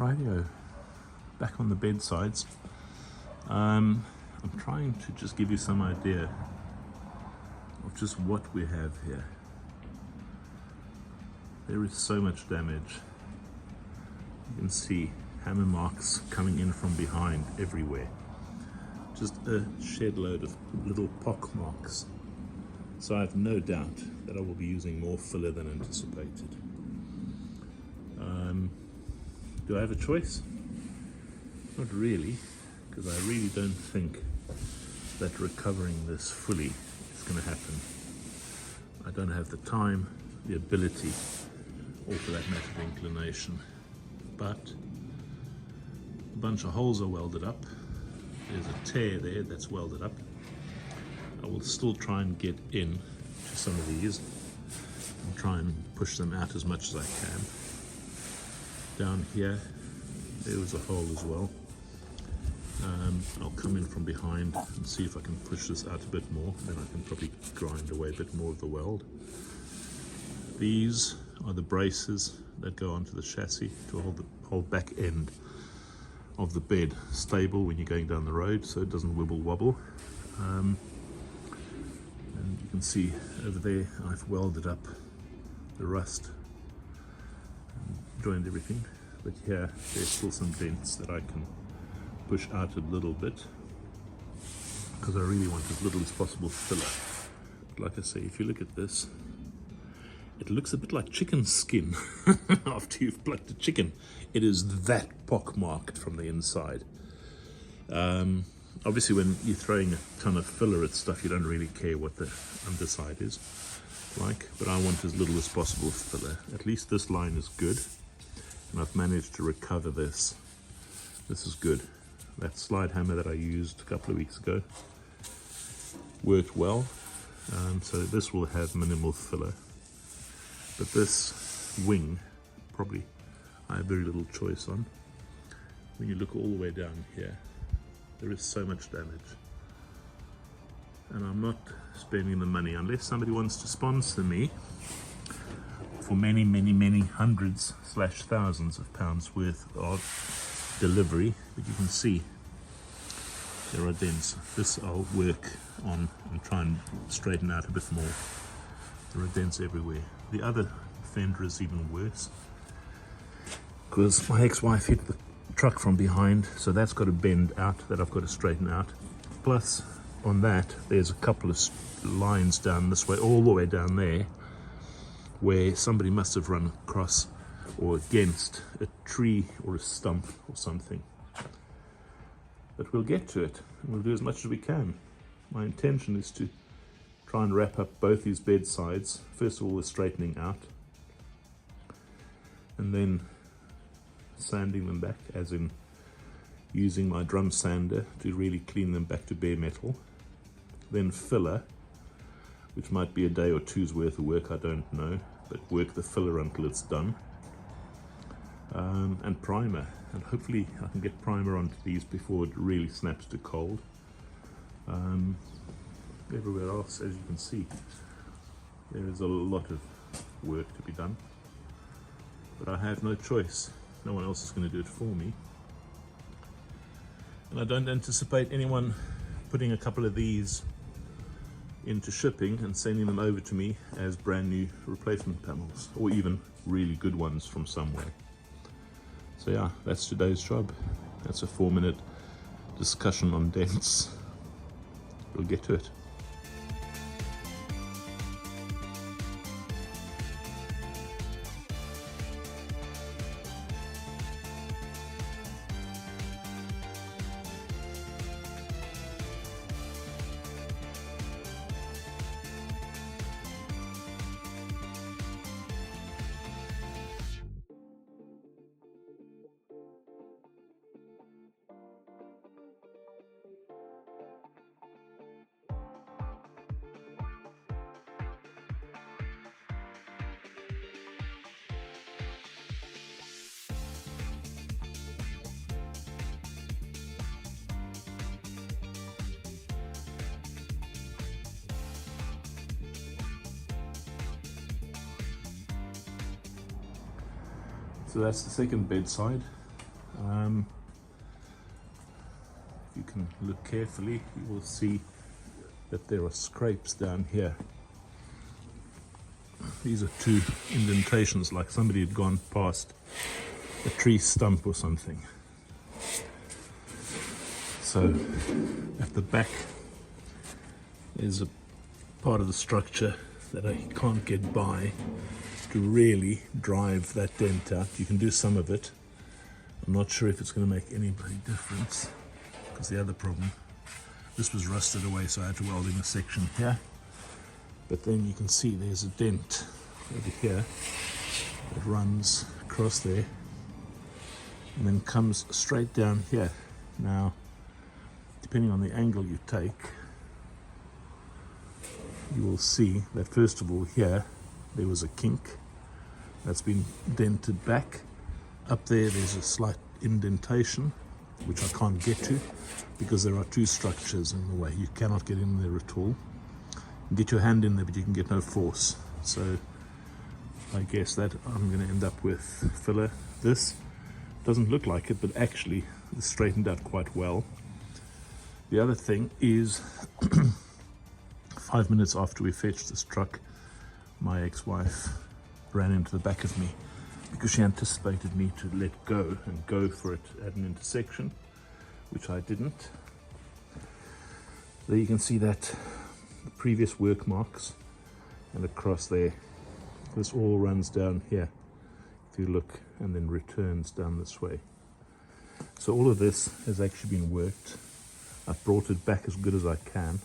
Rightio, back on the bedsides. I'm trying to just give you some idea of just what we have here. There is so much damage. You can see hammer marks coming in from behind everywhere. Just a shed load of little pock marks. So I have no doubt that I will be using more filler than anticipated. Do I have a choice? Not really, because I really don't think that recovering this fully is going to happen. I don't have the time, the ability, or for that matter the inclination. But a bunch of holes are welded up. There's a tear there that's welded up. I will still try and get in to some of these and try and push them out as much as I can. Down here, there was a hole as well. I'll come in from behind and see if I can push this out a bit more. Then I can probably grind away a bit more of the weld. These are the braces that go onto the chassis to hold the whole back end of the bed stable when you're going down the road, so it doesn't wibble wobble. And you can see over there I've welded up the rust and joined everything, but here there's still some dents that I can push out a little bit because I really want as little as possible filler. But like I say, if you look at this, it looks a bit like chicken skin after you've plucked a chicken. It is that pock-marked from the inside. Obviously when you're throwing a ton of filler at stuff, you don't really care what the underside is like, but I want as little as possible filler. At least this line is good, and I've managed to recover this. This is good. That slide hammer that I used a couple of weeks ago worked well, so this will have minimal filler. But this wing, probably I have very little choice on. When you look all the way down here, there is so much damage. And I'm not spending the money unless somebody wants to sponsor me for many, many, many hundreds / thousands of pounds worth of delivery. But you can see there are dents. This I'll work on and try and straighten out a bit more. There are dents everywhere. The other fender is even worse because my ex-wife hit the truck from behind, so that's got to bend out, that I've got to straighten out. Plus on that there's a couple of lines down this way, all the way down there, where somebody must have run across or against a tree or a stump or something. But we'll get to it and we'll do as much as we can. My intention is to try and wrap up both these bed sides. First of all, the straightening out, and then sanding them back, as in using my drum sander to really clean them back to bare metal. Then filler, which might be a day or two's worth of work, I don't know, but work the filler until it's done. And primer, and hopefully I can get primer onto these before it really snaps to cold. Everywhere else, as you can see, there is a lot of work to be done, but I have no choice. No one else is going to do it for me, and I don't anticipate anyone putting a couple of these into shipping and sending them over to me as brand new replacement panels, or even really good ones from somewhere. So yeah, that's today's job. That's a 4-minute discussion on dents. We'll get to it. So that's the second bedside. If you can look carefully, you will see that there are scrapes down here. These are two indentations, like somebody had gone past a tree stump or something. So at the back there's a part of the structure that I can't get by to really drive that dent out. You can do some of it. I'm not sure if it's going to make any bloody difference, because the other problem, this was rusted away, so I had to weld in a section here. But then you can see there's a dent over here that runs across there and then comes straight down here. Now, depending on the angle you take, you will see that first of all here there was a kink that's been dented back. Up there's a slight indentation which I can't get to because there are two structures in the way. You cannot get in there at all. You can get your hand in there, but you can get no force. So I guess that I'm going to end up with filler. This doesn't look like it, but actually it's straightened out quite well. The other thing is 5 minutes after we fetched this truck, my ex-wife ran into the back of me because she anticipated me to let go and go for it at an intersection, which I didn't. There you can see that the previous work marks, and across there, this all runs down here, if you look, and then returns down this way. So all of this has actually been worked. I've brought it back as good as I can.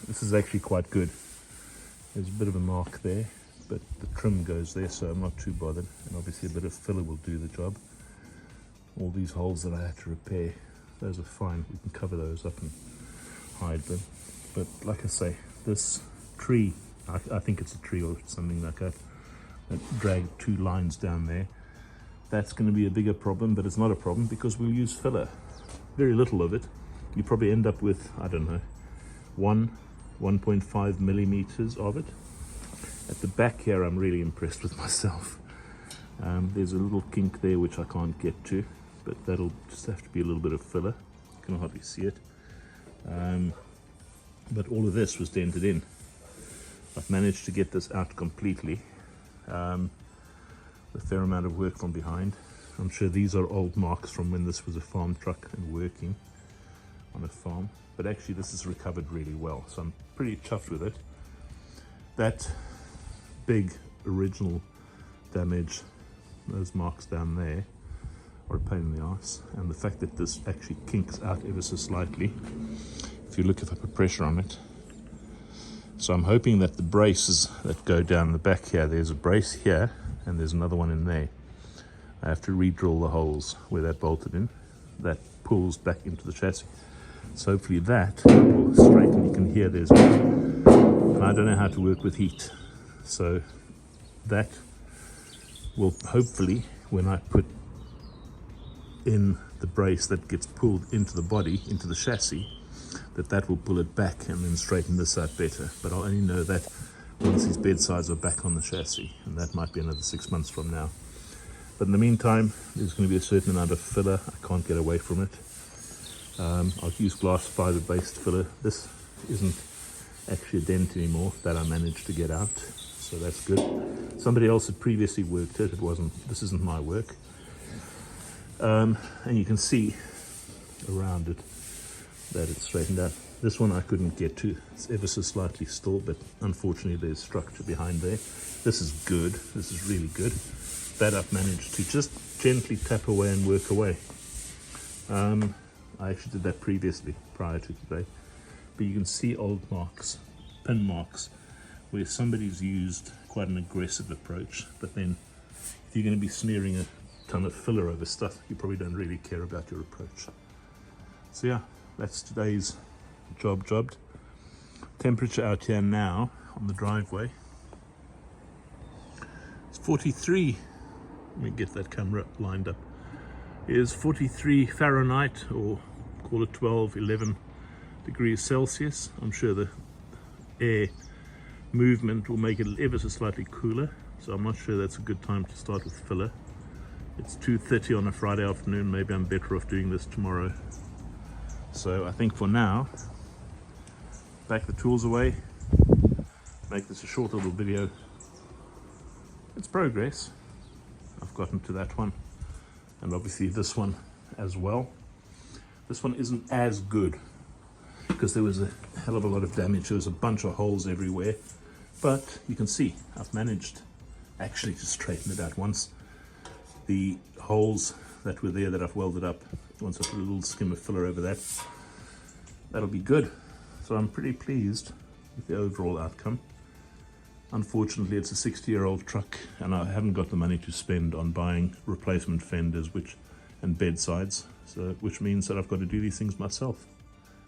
This is actually quite good. There's a bit of a mark there, but the trim goes there, so I'm not too bothered. And obviously a bit of filler will do the job. All these holes that I had to repair, those are fine. We can cover those up and hide them. But like I say, this tree, I think it's a tree or something like that dragged two lines down there. That's going to be a bigger problem, but it's not a problem because we'll use filler. Very little of it. You probably end up with, I don't know, 1.5 millimeters of it. At the back here, I'm really impressed with myself. There's a little kink there which I can't get to, but that'll just have to be a little bit of filler. You can hardly see it. But all of this was dented in. I've managed to get this out completely. A fair amount of work from behind. I'm sure these are old marks from when this was a farm truck and working on a farm. But actually this is recovered really well, so I'm pretty chuffed with it. That big original damage, those marks down there, are a pain in the ass. And the fact that this actually kinks out ever so slightly, if you look, if I put pressure on it. So I'm hoping that the braces that go down the back here, there's a brace here and there's another one in there. I have to re-drill the holes where that bolted in. That pulls back into the chassis. So hopefully that will straighten. You can hear there's one. And I don't know how to work with heat. So that will hopefully, when I put in the brace that gets pulled into the body, into the chassis, that will pull it back and then straighten this out better. But I'll only know that once these bed sides are back on the chassis, and that might be another 6 months from now. But in the meantime, there's going to be a certain amount of filler. I can't get away from it. I'll use glass fiber based filler. This isn't actually a dent anymore, that I managed to get out, so that's good. Somebody else had previously worked it. This isn't my work. And you can see around it that it's straightened out. This one I couldn't get to. It's ever so slightly still, but unfortunately there's structure behind there. This is good. This is really good. That I've managed to just gently tap away and work away. I actually did that previously, prior to today. But you can see old marks, pin marks, where somebody's used quite an aggressive approach. But then if you're going to be smearing a ton of filler over stuff, you probably don't really care about your approach. So yeah, that's today's jobbed. Temperature out here now on the driveway, it's 43. Let me get that camera lined up. Is 43 Fahrenheit, or call it 11 degrees Celsius. I'm sure the air movement will make it ever so slightly cooler, so I'm not sure that's a good time to start with filler. It's 2:30 on a Friday afternoon. Maybe I'm better off doing this tomorrow. So I think for now, pack the tools away, make this a short little video. It's progress. I've gotten to that one, and obviously this one as well. This one isn't as good because there was a hell of a lot of damage. There was a bunch of holes everywhere, but you can see I've managed actually to straighten it out. Once the holes that were there that I've welded up, once I put a little skim of filler over that, that'll be good. So I'm pretty pleased with the overall outcome. Unfortunately, it's a 60-year-old truck, and I haven't got the money to spend on buying replacement fenders and bedsides, which means that I've got to do these things myself.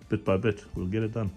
Bit by bit, we'll get it done.